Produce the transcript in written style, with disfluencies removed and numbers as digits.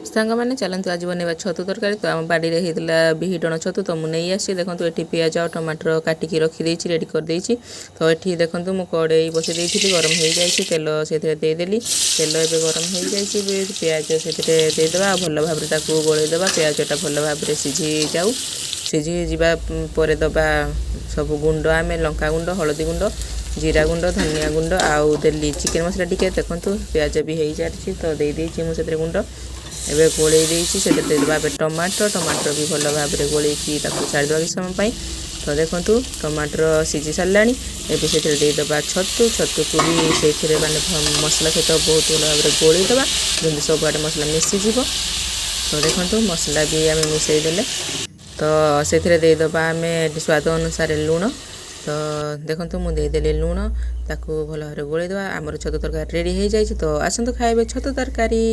ସାଙ୍ଗମାନେ ଚାଲନ୍ତୁ ଆଜି ବନେଇବା ଛତୁ ତରକାରୀ। ତ ଆମ ବାଡ଼ିରେ ହେଇଥିଲା ବିହିଡଣ ଛତୁ, ତ ମୁଁ ନେଇ ଆସିଛି। ଦେଖନ୍ତୁ ଏଠି ପିଆଜ ଆଉ ଟମାଟର କାଟିକି ରଖିଦେଇଛି, ରେଡ଼ି କରିଦେଇଛି। ତ ଏଠି ଦେଖନ୍ତୁ ମୁଁ କଡ଼େଇ ବସାଇ ଦେଇଥିଲି, ଗରମ ହେଇଯାଇଛି। ତେଲ ସେଥିରେ ଦେଇଦେଲି। ତେଲ ଏବେ ଗରମ ହେଇଯାଇଛି। ପିଆଜ ସେଥିରେ ଦେଇଦେବା ଆଉ ଭଲ ଭାବରେ ତାକୁ ଗୋଳେଇଦେବା। ପିଆଜଟା ଭଲ ଭାବରେ ସିଝି ଯାଉ। ସିଝି ଯିବା ପରେ ଦେବା ସବୁ ଗୁଣ୍ଡ, ଆମେ ଲଙ୍କାଗୁଣ୍ଡ, ହଳଦୀ ଗୁଣ୍ଡ, ଜିରା ଗୁଣ୍ଡ, ଧନିଆ ଗୁଣ୍ଡ ଆଉ ଦେଲି ଚିକେନ୍ ମସଲା ଟିକେ। ଦେଖନ୍ତୁ ପିଆଜ ବି ହେଇଯାଇଛି, ତ ଦେଇଦେଇଛି ମୁଁ ସେଥିରେ ଗୁଣ୍ଡ। ଏବେ ଗୋଳେଇ ଦେଇଛି, ସେଥିରେ ଦେଇଦେବା ଏବେ ଟମାଟର ବି ଭଲ ଭାବରେ ଗୋଳେଇକି ତାକୁ ଛାଡ଼ିଦେବା କିଛି ସମୟ ପାଇଁ। ତ ଦେଖନ୍ତୁ ଟମାଟର ସିଝି ସାରିଲାଣି। ଏବେ ସେଥିରେ ଦେଇଦେବା ଛତୁକୁ ବି ସେଇଥିରେ ମାନେ ମସଲା ସହିତ ବହୁତ ଭଲ ଭାବରେ ଗୋଳେଇଦେବା, ଯେମିତି ସବୁଆଡ଼େ ମସଲା ମିଶିଯିବ। ତ ଦେଖନ୍ତୁ ମସଲା ବି ଆମେ ମିଶାଇ ଦେଲେ। ତ ସେଥିରେ ଦେଇଦେବା ଆମେ ସ୍ୱାଦ ଅନୁସାରେ ଲୁଣ। ତ ଦେଖନ୍ତୁ ମୁଁ ଦେଇଦେଲି ଲୁଣ, ତାକୁ ଭଲ ଭାବରେ ଗୋଳେଇଦେବା। ଆମର ଛତୁ ତରକାରୀ ରେଡ଼ି ହେଇଯାଇଛି। ତ ଆସନ୍ତୁ ଖାଇବେ ଛତୁ ତରକାରୀ।